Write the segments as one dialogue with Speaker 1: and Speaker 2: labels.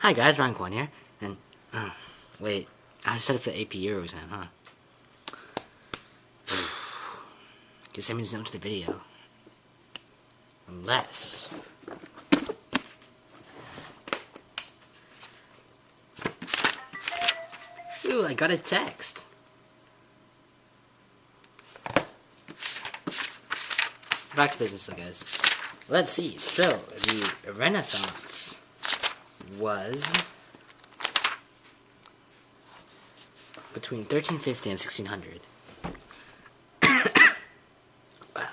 Speaker 1: Hi guys, Ryan Kwan here, and, wait, I set up the AP Euro exam, huh? Guess that means no to the video. Unless... Ooh, I got a text! Back to business though, guys. Let's see, so, the Renaissance was between 1350 and 1600. Wow.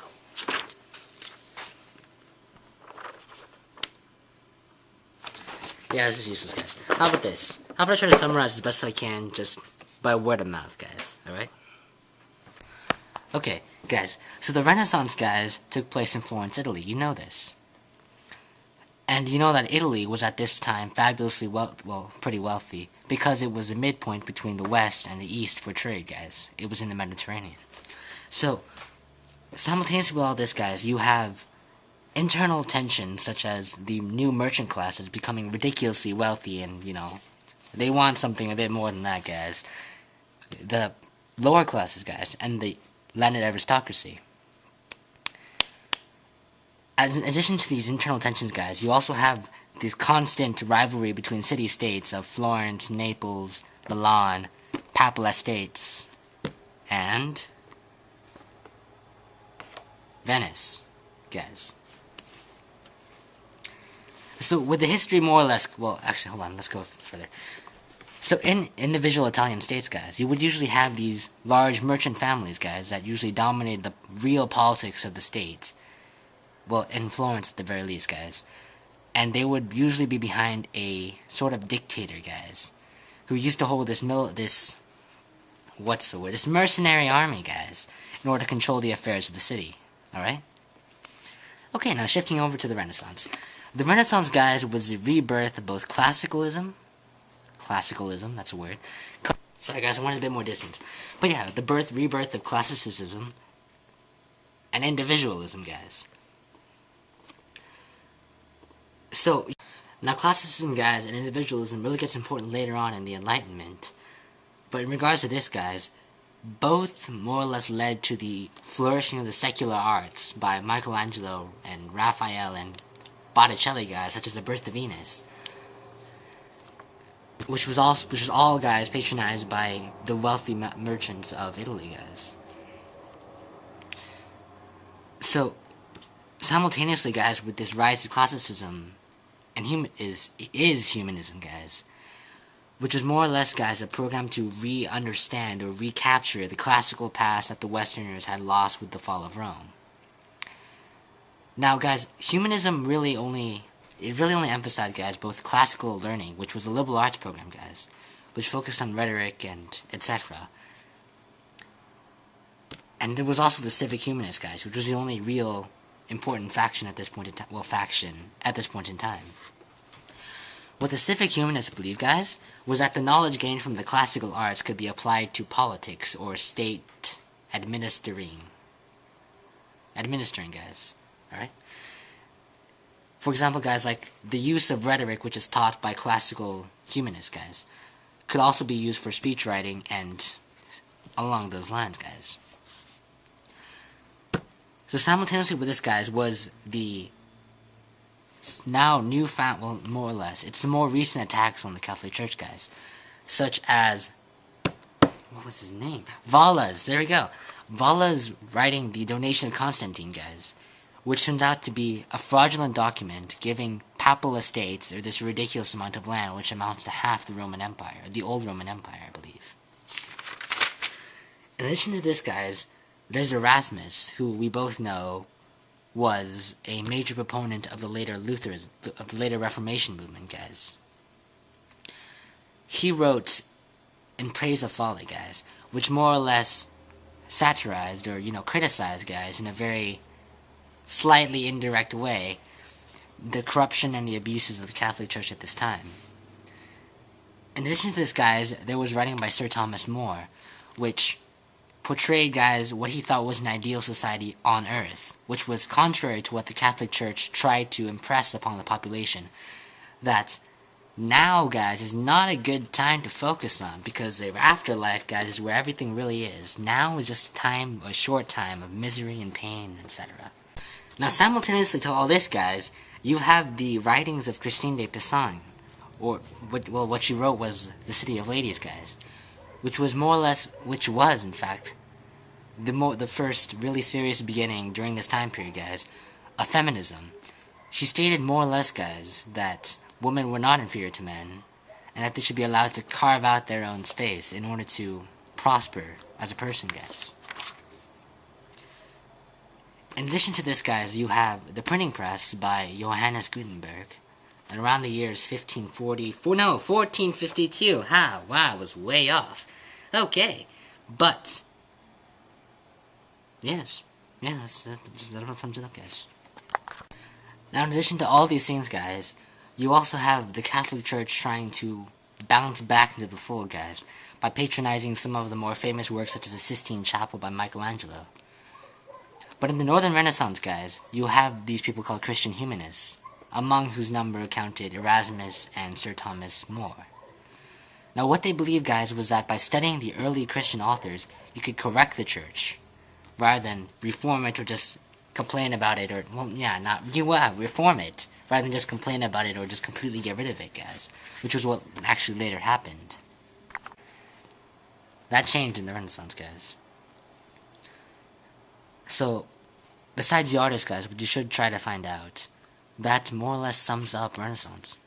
Speaker 1: Yeah, this is useless, guys. How about this? How about I try to summarize as best I can, just by word of mouth, guys, alright? Okay, guys, so the Renaissance, guys, took place in Florence, Italy. You know this. And you know that Italy was at this time fabulously pretty wealthy, because it was a midpoint between the West and the East for trade, guys. It was in the Mediterranean. So, simultaneously with all this, guys, you have internal tensions, such as the new merchant classes becoming ridiculously wealthy, and, you know, they want something a bit more than that, guys. The lower classes, guys, and the landed aristocracy. As in addition to these internal tensions, guys, you also have this constant rivalry between city-states of Florence, Naples, Milan, Papal Estates, and Venice, guys. So with the history more or less, well, actually, hold on, let's go further. So in individual Italian states, guys, you would usually have these large merchant families, guys, that usually dominated the real politics of the state. Well, in Florence at the very least, guys. And they would usually be behind a sort of dictator, guys, who used to hold this mercenary army, guys, in order to control the affairs of the city. Alright? Okay, now shifting over to the Renaissance. The Renaissance, guys, was the rebirth of both classicalism, that's a word. Sorry, guys, I wanted a bit more distance. But yeah, the rebirth of classicism and individualism, guys. So, now classicism, guys, and individualism really gets important later on in the Enlightenment. But in regards to this, guys, both more or less led to the flourishing of the secular arts by Michelangelo and Raphael and Botticelli, guys, such as The Birth of Venus, which was all, guys, patronized by the wealthy merchants of Italy, guys. So, simultaneously, guys, with this rise of classicism and humanism, guys, which was more or less, guys, a program to re-understand or recapture the classical past that the Westerners had lost with the fall of Rome. Now, guys, humanism really only emphasized, guys, both classical learning, which was a liberal arts program, guys, which focused on rhetoric and etc. And there was also the civic humanist, guys, which was the only real important faction at this point in time. Well, faction at this point in time. What the civic humanists believed, guys, was that the knowledge gained from the classical arts could be applied to politics or state administering, guys. Alright? For example, guys, like the use of rhetoric, which is taught by classical humanists, guys, could also be used for speech writing and along those lines, guys. So simultaneously with this, guys, was the now newfound, well, more or less, it's the more recent attacks on the Catholic Church, guys, such as, what was his name? Valla's, there we go. Valla's writing the Donation of Constantine, guys, which turns out to be a fraudulent document giving papal estates, or this ridiculous amount of land, which amounts to half the Roman Empire, the old Roman Empire, I believe. In addition to this, guys, there's Erasmus, who we both know was a major proponent of the later Reformation movement, guys. He wrote In Praise of Folly, guys, which more or less satirized or, criticized, guys, in a very slightly indirect way, the corruption and the abuses of the Catholic Church at this time. In addition to this, guys, there was writing by Sir Thomas More, which portrayed, guys, what he thought was an ideal society on earth, which was contrary to what the Catholic Church tried to impress upon the population, that Now, guys, is not a good time to focus on, because the afterlife, guys, is where everything really is. Now is just a short time of misery and pain, etc. Now, simultaneously to all this, guys, you have the writings of Christine de Pizan, or what she wrote was The City of Ladies, guys, which was in fact, the first really serious beginning during this time period, guys, of feminism. She stated more or less, guys, that women were not inferior to men, and that they should be allowed to carve out their own space in order to prosper as a person, guys. In addition to this, guys, you have The Printing Press by Johannes Gutenberg, and around the years 1452. Ha! Wow, I was way off. Okay, but yes, yeah, that sums it up, guys. Now, in addition to all these things, guys, you also have the Catholic Church trying to bounce back into the fold, guys, by patronizing some of the more famous works such as the Sistine Chapel by Michelangelo. But in the Northern Renaissance, guys, you have these people called Christian humanists, among whose number counted Erasmus and Sir Thomas More. Now, what they believed, guys, was that by studying the early Christian authors, you could correct the church, rather than reform it or just complain about it, or, well, yeah, reform it, rather than just complain about it or just completely get rid of it, guys, which was what actually later happened. That changed in the Renaissance, guys. So, besides the artists, guys, what you should try to find out, that more or less sums up Renaissance.